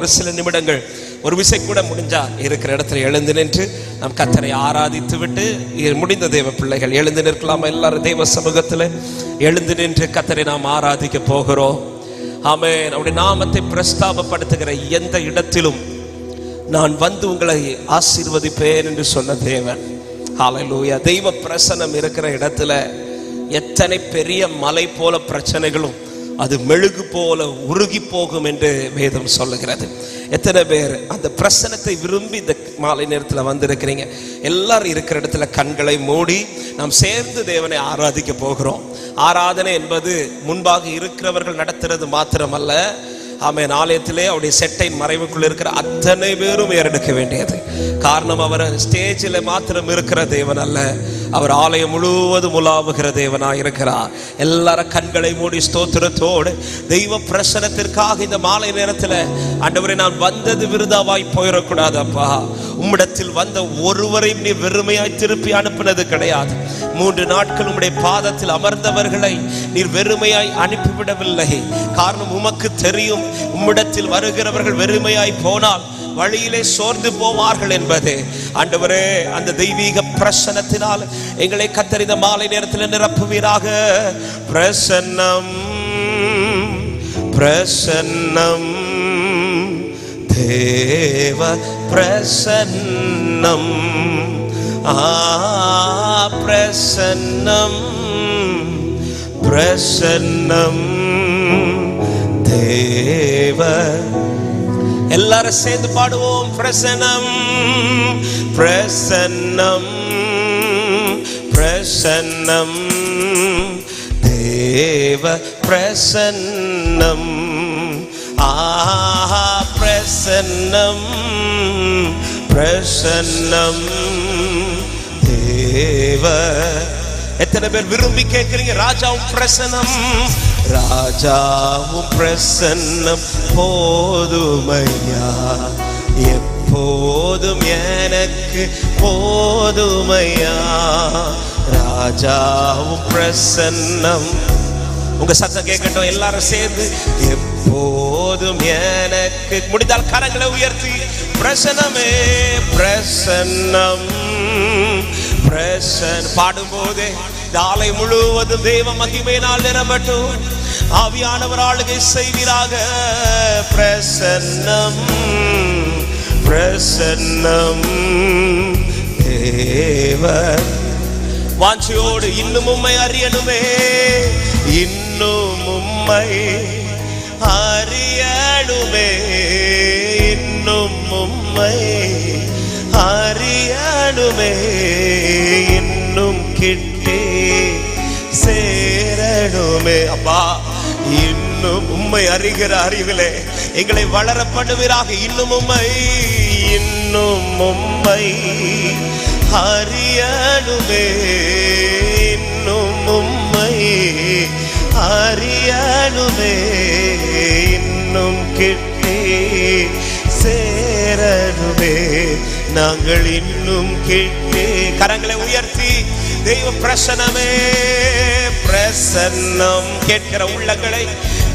ஒரு சில நிமிடங்கள் ஒரு விசை கூட முடிஞ்சா இருக்கிற இடத்துல எழுந்து நின்று நாம் கர்த்தரை ஆராதித்து விட்டு முடிந்த தேவ பிள்ளைகள் எழுந்து நிற்கலாமா? எல்லாரும் தேவ சமூகத்தில் எழுந்து நின்று கர்த்தரை நாம் ஆராதிக்க போகிறோம். ஆமென். அவருடைய நாமத்தை பிரஸ்தாபப்படுத்துகிற எந்த இடத்திலும் நான் வந்து உங்களை ஆசீர்வதிப்பேன் என்று சொன்ன தேவன். ஹல்லேலூயா. தெய்வ பிரசன்னம் இருக்கிற இடத்துல எத்தனை பெரிய மலை போல பிரச்சனைகளும் அது மெழுகு போல உருகி போகும் என்று வேதம் சொல்லுகிறது. எத்தனை பேர் அந்த பிரசன்னத்தை விரும்பி இந்த மாலை நேரத்தில் வந்திருக்கிறீங்க? எல்லாரும் இருக்கிற இடத்துல கண்களை மூடி நாம் சேர்ந்து தேவனை ஆராதிக்க போகிறோம். ஆராதனை என்பது முன்பாக இருக்கிறவர்கள் நடத்துறது மாத்திரமல்ல, ஆமென், ஆலயத்திலே அவருடைய செட்டை மறைவுக்குள் இருக்கிற அத்தனை பேரும் ஏறெடுக்க வேண்டியது. காரணம், அவர் ஸ்டேஜில் மாத்திரம் இருக்கிற தேவன் அல்ல, அவர் ஆலயம் முழுவதும் உலாவுகிற தேவனாய் இருக்கிறார். எல்லாரும் கண்களை மூடி ஸ்தோத்திரத்தோடு தெய்வ பிரசன்னத்திற்காக இந்த மாலை நேரத்தில், ஆண்டவரே, நான் வந்தது விருதாவாய் போயிடக்கூடாது அப்பா. உம்மிடத்தில் வந்த ஒருவரையும் நீ வெறுமையாய் திருப்பி அனுப்பினது கிடையாது. 3 நாட்கள் உம்முடைய பாதத்தில் அமர்ந்தவர்களை நீர் வெறுமையாய் அனுப்பிவிடவில்லை. காரணம், உமக்கு தெரியும் உம்மிடத்தில் வருகிறவர்கள் வெறுமையாய் போனால் வழியிலே சோர்ந்து போவார்கள் என்பது. ஆண்டவரே, அந்த தெய்வீக பிரசன்னத்தினால் எங்களை கர்த்தர் இந்த மாலை நேரத்தில் நிரப்புவீராக. பிரசன்னம் பிரசன்னம் தேவ பிரசன்னம், பிரசன்னம் பிரசன்னம் தேவ. எல்லாரும் சேர்ந்து பாடுவோம். பிரசன்னம் பிரசன்னம் பிரசன்னம் தேவ பிரசன்னம், பிரசன்னம் பிரசன்னம் தேவ. எத்தனை பேர் விரும்பி கேட்கிறீங்க? ராஜாவும் பிரசன்னம், ராஜாவும் பிரசன்னம் போதுமையா, எப்போதும் எனக்கு போதுமையா. ராஜாவும் பிரசன்னம். உங்க சத்தம் கேட்கட்டும். எல்லாரும் சேர்ந்து எப்போதும் எனக்கு. முடிந்தால் கரங்களை உயர்த்தி பிரசன்னமே பிரசன்னம் பிரசன் பாடும்போதே நாளை முழுவதும் தேவ மகிமையினால் நிரம்பட்டும். ஆவியானவர் ஆளுகை செய்வீராக. பிரசன்னம் பிரசன்னம் தேவ. வாஞ்சையோடு இன்னும் உம்மை அறியணுமே, இன்னும் உம்மை அறியணுமே, இன்னும் உம்மை அறியணுமே, இன்னும் கிட்டே சேரணுமே. அப்பா, இன்னும் உம்மை அறிகிற அறிவிலே எங்களை வளர பண்ணுவீராக. இன்னும் உம்மை அறியணுமே, இன்னும் உம்மை அறியணுமே, இன்னும் கிட்டே சேரணுமே. நாங்கள் இன்னும் கிட்டே. கரங்களை உயர்த்தி தெய்வ பிரசன்னமே பிரசன்னம். கேட்கிற உள்ளங்களை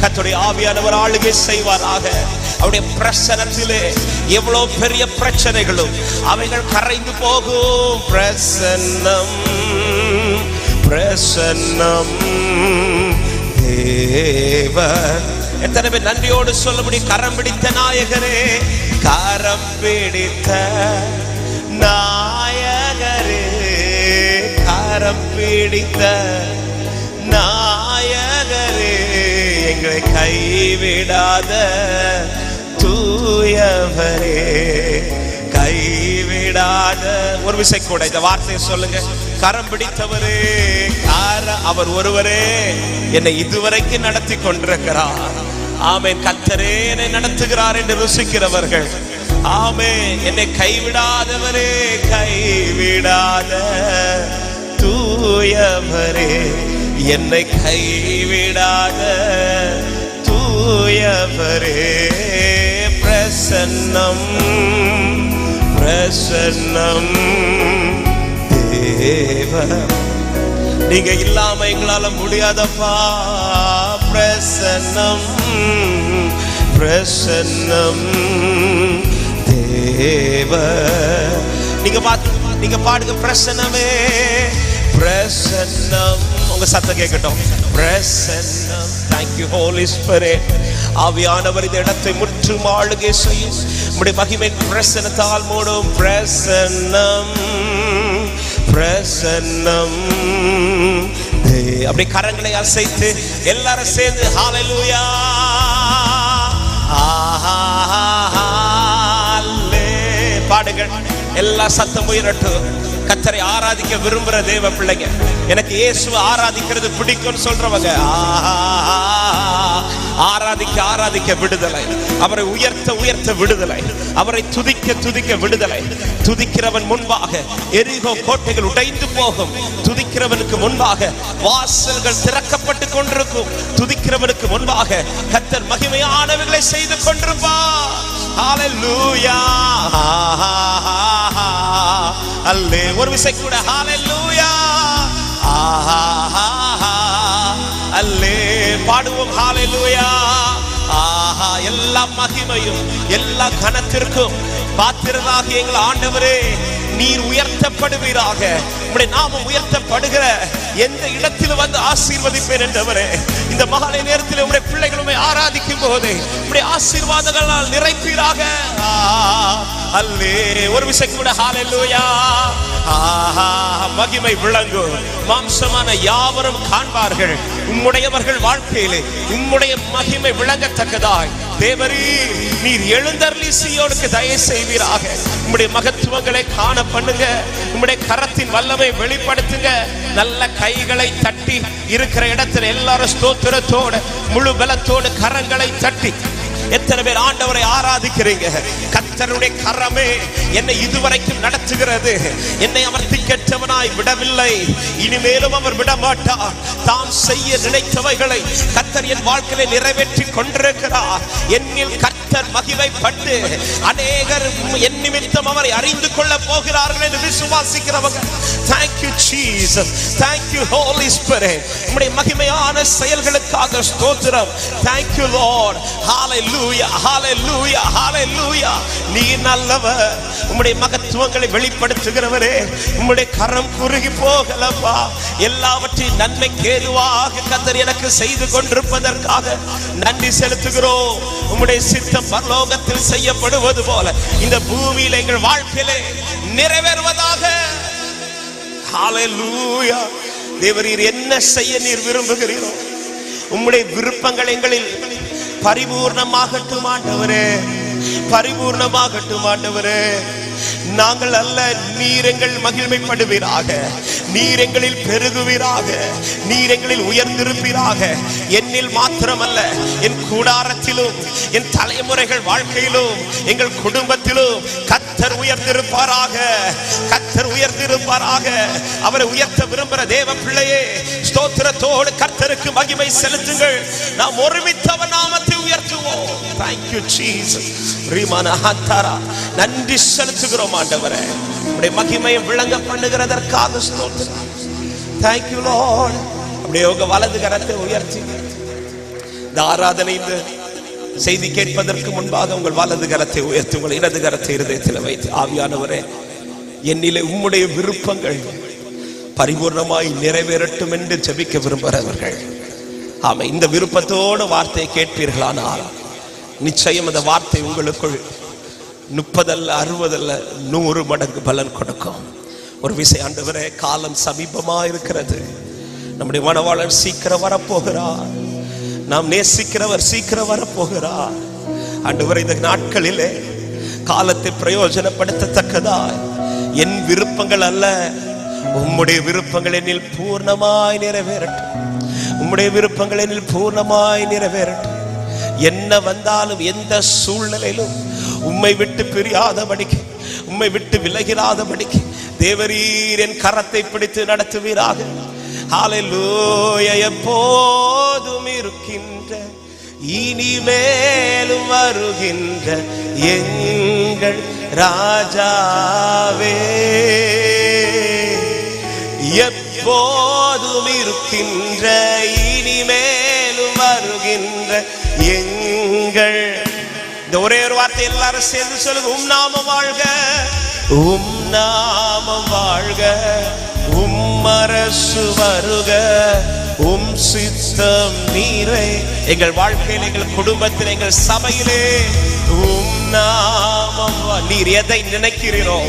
கர்த்தருடைய ஆவியானவர் ஆளுகை செய்வாராக. அவருடைய பிரசன்னத்திலே எவ்வளவு பெரிய பிரச்சனைகளும் அவைகள் கரைந்து போகும். பிரசன்னம் பிரசன்னம் தேவ. எத்தனை பேர் நன்றியோடு சொல்ல முடியும்? கரம் பிடித்த நாயகரே, கரம் பிடித்த நாயகரே, கரம் பிடித்த நாயகரே, எங்களை கைவிடாத தூயவரே, கைவிடாத. ஒரு விசை கூட இந்த வார்த்தையை சொல்லுங்க. கரம் பிடித்தவரே, அவர் ஒருவரே என்னை இதுவரைக்கும் நடத்தி கொண்டிருக்கிறார். ஆமென். கர்த்தரே என்னை நடத்துகிறார் என்று ருசிக்கிறவர்கள். ஆமென். என்னை கைவிடாதவரே, கைவிடாத தூயவரே, என்னை கைவிடாத தூயவரே. பிரசன்னம் பிரசன்னம் தேவ. நீங்க இல்லாம எங்களால முடியாதப்பா. பிரசன்னம் பிரசன்னம் தேவ. நீங்க பாடுங்க, பிரசன்னமே பிரசன்னம். உங்க சத்தம் கேட்கட்டும், பிரசன்னம். Thank you Holy Spirit. ஆவியானவர் இந்த இடத்தை முற்றும் ஆளுகை செய்யும். உம்முடைய மகிமை பிரசன்னத்தால் மூடும். பிரசன்னம் பிரசன்னம். அப்படியே கரங்களை அசைத்து எல்லாரும் சேர்ந்து ஹalleluya பாடுங்கள். எல்லா சத்தமும் உயரட்டும். கர்த்தரை ஆராதிக்க விரும்புற தேவ பிள்ளைங்க, எனக்கு இயேசுவை ஆராதிக்கிறது பிடிக்கும்னு சொல்றவங்க, ஆராதிக்க ஆராதிக்க விடுதலை, அவரை உயர்த்த உயர்த்த விடுதலை, அவரை துதிக்க துதிக்க விடுதலை. துதிக்கிறவன் முன்பாக எரிகோ கோட்டைகள் உடைந்து போகும். துதிக்கிறவனுக்கு முன்பாக வாசல்கள் திறக்கப்பட்டு கொண்டிருக்கும். துதிக்கிறவனுக்கு முன்பாக கர்த்தர் மகிமையானவைகளை செய்து கொண்டிருப்பார். ஹalleluya அல்லே. ஒரு விசை கூட ஹalleluya அல்லே பாடுவோம். ஹalleluya எல்லா மகிமையும் எல்லா கனத்திற்கும் பாத்திரராக எங்கள் ஆண்டவரே நீர் உயர்த்தப்படுவீராக. உம்முடைய நாமம் உயர்த்தப்படுகிற எந்த இடத்திலும் வந்து ஆசீர்வதிப்பேன் என்றவரே. இந்த மகாலை நேரத்தில் உம்முடைய பிள்ளைகளுமே ஆராதிக்கும் போதே உம்முடைய ஆசீர்வாதங்களால் நிறைப்பீராக. அல்லே ஒரு விசை கூட ஹalleluya மகிமை விளங்கும். மாம்சமான யாவரும் காண்பார்கள் உம்முடையவர்கள் வாழ்க்கையிலே உம்முடைய மகிமை விளங்கத்தக்கதாய் தேவரீ நீர் எழுந்தருளி சீயோனுக்கு தயை செய்வீராக. உம்முடைய மகத்துவங்களை காண பண்ணுங்க. உம்முடைய கரத்தின் வல்லமை வெளிப்படுத்துங்க. நல்ல கைகளை தட்டி இருக்கிற இடத்துல எல்லாரும் ஸ்தோத்திரத்தோடு முழு பலத்தோடு கரங்களை தட்டி எத்தனை பேர் ஆண்டவரை ஆராதிக்கிறீங்க? கர்த்தருடைய கரமே என்னை இதுவரைக்கும் நடத்துகிறது. என்னை அவர் திக்கற்றவனாய் விடவில்லை, இனிமேலும் அவர் விடமாட்டார். தாம் செய்ய நினைத்தவைகளை கர்த்தர் என் வாழ்க்கையில நிறைவேற்றி கொண்டிருக்கிறார். என்னில் கர்த்தர் மகிமைப்பட்டு அநேகர் என் நிமித்தம் அவரை அறிந்து கொள்ள போகிறார்கள் என்று விசுவாசிக்கிறவங்க, Thank you Jesus, thank you Holy Spirit. உம்முடைய மகிமையான செயல்களுக்காக ஸ்தோத்திரம். Thank you Lord. Hallelujah, hallelujah, hallelujah. நீ நல்லவர். உம்முடைய மகத்துவங்களை வெளிப்படுத்துகிறவரே, உம்முடைய கரம் குறுகி போகலப்பா. எல்லாவற்றையும் நன்மைக்கு ஏதுவாக கர்த்தர் எனக்கு செய்து கொண்டிருப்பதற்காக நன்றி செலுத்துகிறோம். உம்முடைய சித்தம் பரலோகத்தில் செய்யப்படுவது போல இந்த பூமியில் எங்கள் வாழ்க்கையிலே நிறைவேறுவதாக. ஹalleluya. தேவரீர் என்ன செய்ய நீர் விரும்புகிறீரோ உம்முடைய விருப்பங்கள் எங்களில் பரிபூர்ணமாகட்டும் ஆண்டவரே, பரிபூர்ணமாகட்டும் ஆண்டவரே. நாங்கள் அல்ல, நீர் எங்கள் மகிமைப்படுவீராக. நீர் எங்களில் பெருகுவீராக. நீர் எங்களில் உயர்ந்திருப்பீராக. என்னில் மாத்திரமல்ல, என் கூடாரத்திலும் என் தலைமுறைகள் வாழ்க்கையிலும் எங்கள் குடும்பத்திலும் கர்த்தர் உயர்ந்திருப்பாராக. கர்த்தர் உயர்ந்திருப்பாராக. அவரை உயர்த்த விரும்புகிற தேவ பிள்ளையே, ஸ்தோத்திரத்தோடு கர்த்தருக்கு மகிமை செலுத்துங்கள். நாம் ஒருமித்த நாமத்தை உயர்த்துவோம். Thank you Jesus. நன்றி செலுத்துகிறோம் ஆண்டவரே. உம்முடைய மகிமையை விளங்க பண்ணுகிறதற்காக ஸ்தோத்திரம். Thank you Lord. அப்படியே உங்க வலது கரத்தை உயர்த்தி இந்த ஆராதனை இந்த செய்தி கேட்பதற்கு முன்பாக உங்கள் வலது கரத்தை உயர்த்தி உங்கள் இடது கரத்தை இருதயத்தில் வைத்து, ஆவியானவரே என்னிலே உம்முடைய விருப்பங்கள் பரிபூர்ணமாய் நிறைவேறட்டும் என்று ஜெபிக்க விரும்புகிறவர்கள், ஆமா, இந்த விருப்பத்தோடு வார்த்தையை கேட்பீர்களானால் நிச்சயம் அந்த வார்த்தை உங்களுக்குள் 30 அல்ல 60 அல்ல 100 மடங்கு பலன் கொடுக்கும். ஒரு விசை ஆண்டவரே, காலம் சமீபமா இருக்கிறது. நம்முடைய மணவாளன் சீக்கிரம் வரப்போகிறார். நாம் நேசிக்கிறவர் சீக்கிரம் வரப்போகிறார். ஆண்டவரே, இந்த நாட்களிலே காலத்தை பிரயோஜனப்படுத்தத்தக்கதாய் என் விருப்பங்கள் அல்ல, உம்முடைய விருப்பங்கள் என்னில் பூர்ணமாய் நிறைவேறட்டும். உம்முடைய விருப்பங்கள் என்னில் பூர்ணமாய் நிறைவேறட்டும். என்ன வந்தாலும் எந்த சூழ்நிலையிலும் உம்மை விட்டு பிரியாதபடிக்கு, உம்மை விட்டு விலகிராதபடிக்கு தேவரீர் என் கரத்தை பிடித்து நடத்துவீராக. ஹalleluya. எப்போதும் இருக்கின்ற இனிமேலும் வருகின்ற எங்கள் ராஜாவே, எப்போதும் இருக்கின்ற இனிமேலும் வருகின்ற எங்கள் இந்த ஒரே ஒரு வார்த்தை எல்லாரும் சேர்ந்து சொல்லுங்க. உம் நாமம் வாழ்க, உம் நாமம் வாழ்க, உம் அரசு வருக, உம் சித்தம் நீரே. எங்கள் வாழ்க்கையில், எங்கள் குடும்பத்தில், எங்கள் சபையிலே உம் நாமம். நீர் எதை நினைக்கிறீரோ,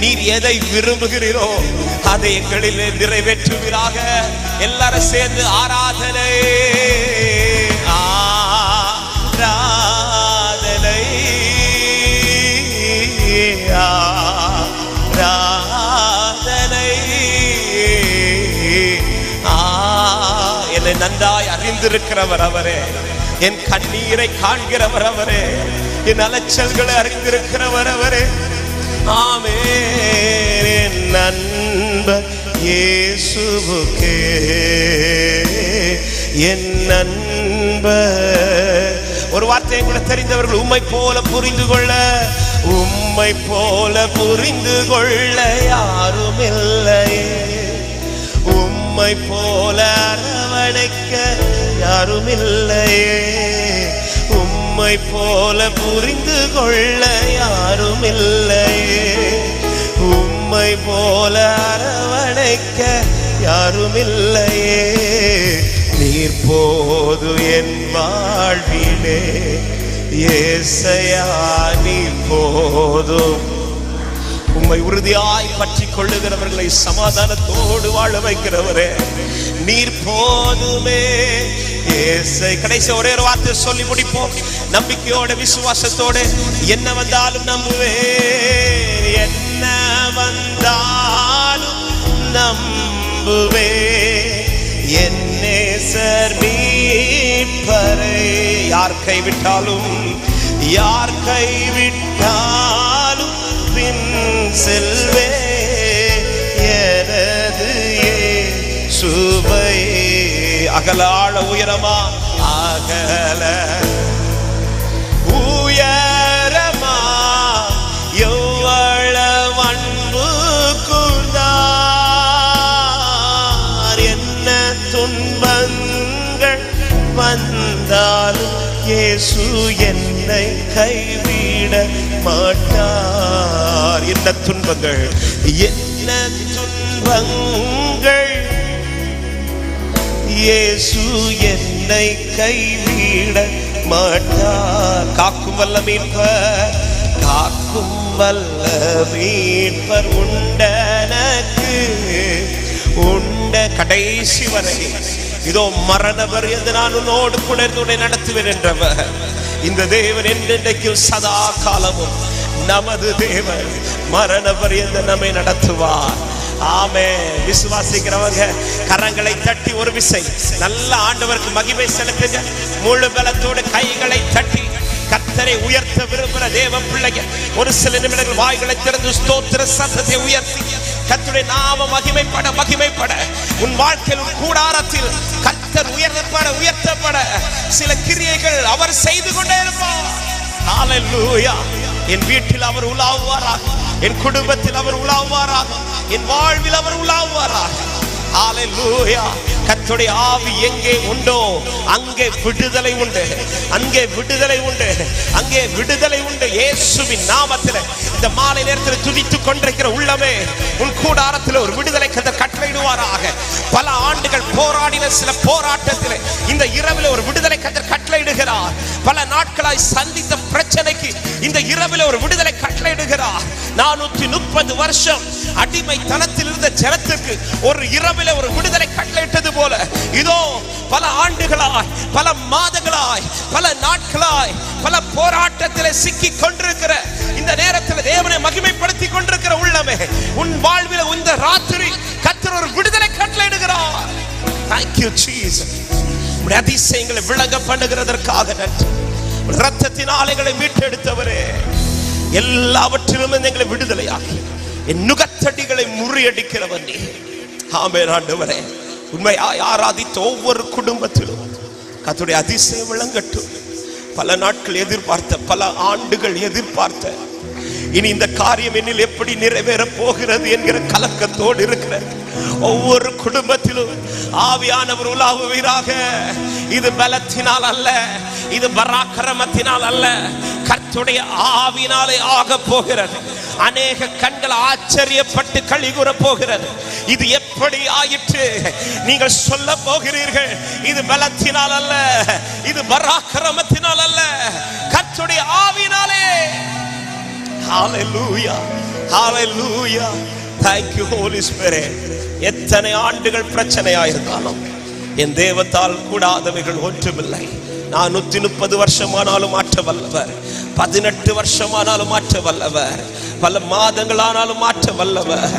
நீர் எதை விரும்புகிறீரோ அதை எங்களில் நிறைவேற்றுவீராக. எல்லாரும் சேர்ந்து ஆராதனை ஆராதனை ஆராதனை. என்னை நன்றாய் அறிந்திருக்கிறவர் அவரே, என் கண்ணீரை காண்கிறவர் அவரே, என் அலைச்சல்களை அறிந்திருக்கிறவர் அவரே. ஆமென். என் நண்பர் இயேசுவுக்கே, என் நண்பர். ஒரு வார்த்தையை கூட தெரிந்தவர்கள் உம்மை போல புரிந்து கொள்ள, உம்மை போல புரிந்து கொள்ள யாரும் இல்லையே, உம்மை போல அரவணைக்க யாரும் இல்லையே, உம்மை போல புரிந்து கொள்ள யாரும் இல்லையே, உம்மை போல அரவணைக்க யாரும் இல்லையே. நீர் போது என் வாழ்விலே ஏசையா, நீர் போதும். உம்மை உறுதியாய் பற்றி கொள்ளுகிறவர்களை சமாதானத்தோடு வாழ வைக்கிறவரே, நீர் போதுமே ஏசை. கடைசி ஒரே ஒரு வார்த்தை சொல்லி முடிப்போம். நம்பிக்கையோட விசுவாசத்தோடு என்ன வந்தாலும் நம்புவேன், என்ன வந்தாலும் நம்புவேன், என் நேசர் மீட்பரை. யார் கைவிட்டாலும், யார் கைவிட்டாலும் பின் செல்வே, எனது இயேசுவை. அகலாழ உயரமா, அகல உயரமா, எவ்வளவு அன்பு கூர்ந்தார். என்ன துன்பங்கள் வந்தாலும் இயேசு என்னை கைவிட மாட்டார். என்ன துன்பங்கள், என்ன துன்பங்கள், இயேசு என்னை கைவிட மாட்டார். காக்கும் வல்ல மீட்பர், காக்கும் வல்ல மீட்பர் உண்டனக்கு, உண்ட கடைசி வரை. இதோ மரணவர் என்று நான் உன்னோடு கூட நடத்துவேன் என்றவர் இந்த தேவன் என்றென்றைக்கும் சதா காலமும் நமது தேவன். மரணவர் என்று நம்மை நடத்துவார். ஆமென். விசுவாசிக்கிறவங்க கரங்களை தட்டி ஒரு விசை நல்ல ஆண்டவருக்கு மகிமை செலுத்துங்க. முழு பலத்தோடு கைகளை தட்டி கர்த்தரை உயர்த்த விரும்புகிற தேவ பிள்ளைகள் ஒரு சில நிமிடங்கள் வாய்களை திறந்து ஸ்தோத்திர சத்தத்தை உயர்த்தி கர்த்தருடைய நாம மகிமைப்பட மகிமைப்பட உன் வாழ்க்கையில் உன் கூடாரத்தில் கர்த்தர் உயர்த்தப்பட சில கிரியைகள் அவர் செய்து கொண்டே இருப்பார். ஹல்லேலூயா. என் வீட்டில் அவர் உலாவுவாராக, என் குடும்பத்தில் அவர் உலாவுவாராக, என் வாழ்வில் அவர் உலாவுவாராக. ஹல்லேலூயா. கர்த்தருடைய ஆவி எங்கே உண்டோ அங்கே விடுதலை உண்டு, அங்கே விடுதலை உண்டு, அங்கே விடுதலை உண்டு. இயேசுவின் நாமத்தில் இந்த மாலை நேரத்தில் துதித்துக் கொண்டிருக்கிற உள்ளமே உன் கூடாரத்தில் ஒரு விடுதலை கர்த்தர் கட்டளையிடுவாராக. பல ஆண்டுகள் போராடின சில போராட்டத்தில் இந்த இரவில் ஒரு விடுதலை கர்த்தர் கட்டளையிடுகிறார். பல நாட்களாய் சந்தித்த பிரச்சனைக்கு இந்த இரவில் ஒரு விடுதலை கட்டளையிடுகிறார். 430 வருஷம் அடிமைத்தனத்தில் இருந்த ஜனத்துக்கு ஒரு இரவில் ஒரு விடுதலை கட்டளையிட்டது போல இதோ பல ஆண்டுகளாய், பல மாதங்களாய், பல நாட்களாய், பல போராட்டத்தில் சிக்கி கொண்டிருக்கிற இந்த நேரத்தில் தேவனை மகிமைப்படுத்தி கொண்டிருக்கிற உள்ளமே உன் வாழ்வில் இந்த ராத்திரி கர்த்தர் ஒரு விடுதலை கட்டளையிடுகிறார். Thank you Jesus. உம்முடைய அதிசயங்களை விளங்க பண்ணுகிறதற்காக நன்றி. இரத்தத்தின் ஆலைகளை மீட்டெடுத்தவரே, எல்லாவற்றிலும் எங்களை விடுதலையாக்கி என் நுகத்தடிகளை முறியடிக்கிறவன் நீ. ஆமென் ஆண்டவரே. உண்மை ஆராதித்த ஒவ்வொரு குடும்பத்திலும் கர்த்தருடைய அதிசயம் விளங்கட்டும். பல நாட்கள் எதிர்பார்த்த, பல ஆண்டுகள் எதிர்பார்த்த இனி இந்த காரியம் என்னில் எப்படி நிறைவேற போகிறது என்கிற கலக்கத்தோடு இருக்கிற ஒவ்வொரு குடும்பத்திலும் ஆவியானவர் உலாவுவீராக. இது பலத்தினால் அல்ல, இது பராக்கிரமத்தினால் அல்ல, கர்த்தருடைய ஆவியினாலே ஆக போகிறது. அநேக கண்கள் ஆச்சரியப்பட்டு களிகூற போகிறது. இது எப்படி ஆயிற்று? நீங்கள் சொல்ல போகிறீர்கள், இது பலத்தினால் அல்ல, இது பராக்கிரமத்தினால் அல்ல, கர்த்தருடைய ஆவியினாலே. ஹalleluya, ஹalleluya. Thank you Holy Spirit. எத்தனை ஆண்டுகள் பிரச்சனையா இருந்தாலும் என் தேவத்தால் கூடாதவைகள் ஒன்றுமில்லை. 430 வருஷமானாலும் மாற்ற வல்லவர், 18 வருஷமானாலும் மாற்ற வல்லவர், பல மாதங்களானாலும் மாற்ற வல்லவர்.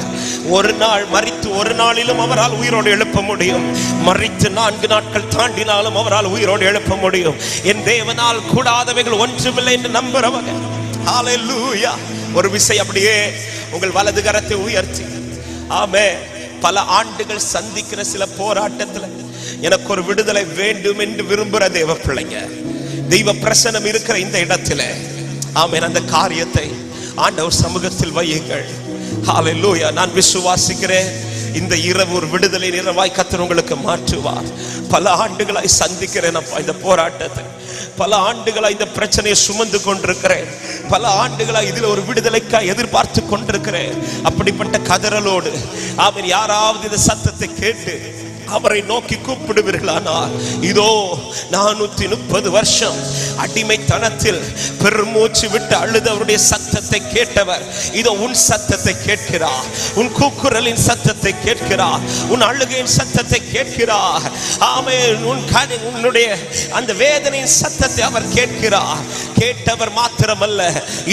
ஒரு நாள் மரித்து ஒரு நாளிலும் அவரால் உயிரோடு எழுப்ப முடியும். மரித்து 4 நாட்கள் தாண்டினாலும் அவரால் உயிரோடு எழுப்ப முடியும். என் தேவனால் கூடாதவைகள் ஒன்றுமில்லை என்று நம்புறவங்க ஹalleluya. ஒரு விசை அப்படியே உங்கள் வலது கரத்தை உயர்த்தி ஆமென். பல ஆண்டுகள் சந்திக்கிற சில போராட்டத்துல எனக்கு ஒரு விடுதலை வேண்டும் என்று விரும்புகிற தேவ பிள்ளைங்க, தெய்வ பிரசன்னம் இருக்கிற இந்த இடத்துல ஆமென், அந்த காரியத்தை ஆண்டவர் சமூகத்தில் வையுங்கள். ஹalleluya. நான் விசுவாசிக்கிறேன், இந்த இரவு ஒரு விடுதலை இரவாய் கர்த்தர் உங்களுக்கு மாற்றுவார். பல ஆண்டுகளாய் சந்திக்கிறேன் இந்த போராட்டத்தை, பல ஆண்டுகளாய் இந்த பிரச்சனையை சுமந்து கொண்டிருக்கிறேன், பல ஆண்டுகளாய் இதில் ஒரு விடுதலைக்காய் எதிர்பார்த்து கொண்டிருக்கிறேன். அப்படிப்பட்ட கதறலோடு அவர் யாராவது இந்த சத்தத்தை கேட்டு அவரை நோக்கி கூப்பிடுவீர்களானால், இதோ 430 வருஷம் அடிமைத்தனத்தில் பெருமூச்சு விட்டு அழுதவருடைய சத்தத்தை கேட்டவர் இதோ உன் சத்தத்தை கேட்கிறார், உன் கூக்குரலின் சத்தத்தை கேட்கிறார், உன் அழுகையின் சத்தத்தை கேட்கிறார். ஆமென். உன்னுடைய அந்த வேதனையின் சத்தத்தை அவர் கேட்கிறார். கேட்டவர் மாத்திரமல்ல,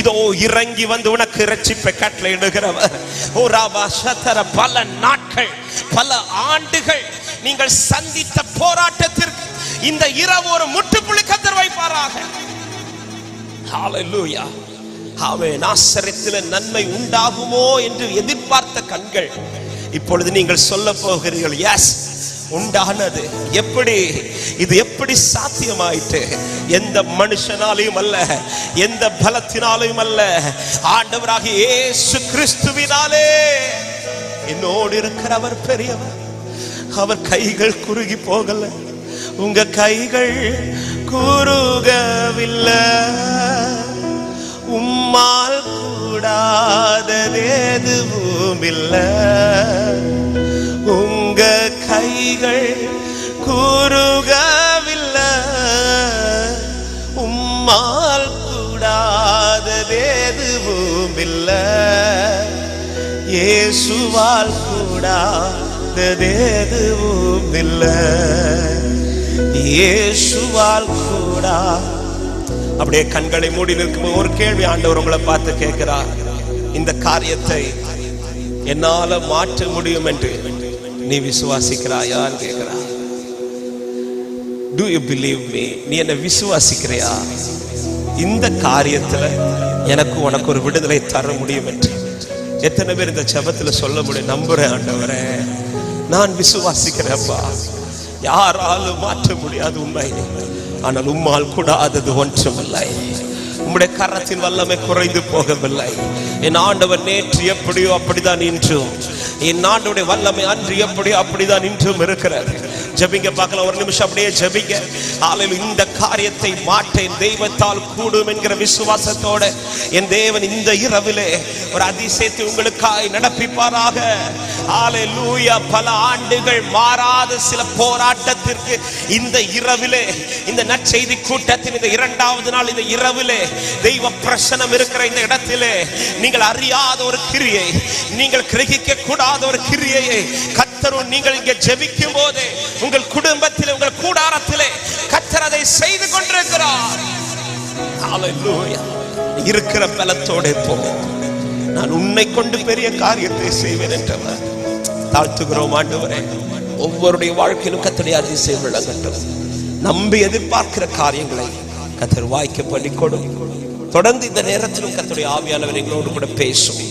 இதோ இறங்கி வந்து உனக்கு இரட்சிப்பை கட்டளையிடுகிறவர். ஓ ராபா சதர, பல நாட்கள் பல ஆண்டுகள் நீங்கள் சந்தித்த போராட்டத்திற்கு இந்த இரவு ஒரு முற்றுப்புள்ளி கர்த்தர் வைப்பாராக. ஹalleluya. ஆமென். நாசரேத்திலே நன்மை உண்டாகுமோ என்று எதிர்பார்த்த கண்கள் இப்பொழுது நீங்கள் சொல்ல போகிறீர்கள், எஸ் உண்டானது. எப்படி இது எப்படி சாத்தியமாயிற்று? எந்த மனுஷனாலையும் அல்ல, எந்த பலத்தினாலையும் அல்ல, ஆண்டவராகிய இயேசு கிறிஸ்துவினாலே. என்னோடு இருக்கிறவர் பெரியவர். அவர் கைகள் குறுகி போகல, உங்க கைகள் குறுகவில்லை. உம்மால் கூடாதது எதுவும் இல்லை. உங்க கைகள் குறுகவில்லை. உம்மால் கூடாதது எதுவும் இல்லை. இயேசுவால் கூடாதது எதுவும் இல்லை. இயேசுவால் கூடா. அப்படியே கண்களை மூடி நிற்கும் ஒரு கேள்வி ஆண்டவர் உங்களை பார்த்து கேட்கிறார், இந்த காரியத்தை என்னால மாற்ற முடியும் என்று நீ விசுவாசிக்கிறாயான்னு கேட்கிறார். Do you believe me? நீ என்ன விசுவாசிக்கிறையா? இந்த காரியத்துல எனக்கு உனக்கு ஒரு விடுதலை தர முடியும் என்று எத்தனை பேர் இந்த ஜெபத்துல சொல்ல முடியும்? நம்புறேன் ஆண்டவரே, நான் விசுவாசிக்கிறேன்ப்பா. யாராலும் மாற்ற முடியாது உண்மை, ஆனால் உம்மால் கூடாதது ஒன்றுமில்லை. உம்முடைய கரத்தின் வல்லமை குறைந்து போகவில்லை. என் ஆண்டவர் நேற்று எப்படியோ அப்படிதான் இன்றும், என் ஆண்டவருடைய வல்லமை அன்று எப்படியோ அப்படிதான் இன்றும் இருக்கிறது. ஜெபிங்க பார்க்கலாம், ஒரு நிமிஷம் அப்படியே ஜெபிங்க. ஹalleluya. இந்த காரியத்தை மாற்ற என் தெய்வத்தால் கூடும் என்கிற விசுவாசத்தோட என் தேவன் இந்த இரவிலே ஒரு அதிசயத்தை உங்களுக்காய் நடப்பிப்பாராக. ஹalleluya. பல ஆண்டுகள் மாறாத சில போராட்டத்திற்கு இந்த இரவிலே, இந்த நற்செய்தி கூட்டத்தின் இந்த 2வது நாள் இந்த இரவிலே தெய்வ பிரசன்னம் இருக்கிற இந்த இடத்திலே நீங்கள் அறியாத ஒரு கிரியை, நீங்கள் கிரகிக்க கூடாத ஒரு கிரியையை கர்த்தரும் நீங்கள் இங்கே ஜெபிக்கும் போது உங்கள் குடும்பத்திலே, உங்கள் கூடாரத்திலே கர்த்தர் அதை செய்து கொண்டிருக்கிறார். ஹalleluya. இருக்கிற பலத்தோட போ, நான் உன்னை கொண்டு பெரிய காரியத்தை செய்வேன் என்றவர். தாழ்த்துகிறோம் ஆண்டவரே, ஒவ்வொருடைய வாழ்க்கையிலும் கர்த்தருடைய அதிசயம் விளங்கட்டும். நம்பி எதிர்பார்க்கிற காரியங்களை கர்த்தர் வாய்க்க பண்ணி கொடும். தொடர்ந்து இந்த நேரத்திலும் கர்த்தருடைய ஆவியானவர் எங்களோடு கூட பேசும்.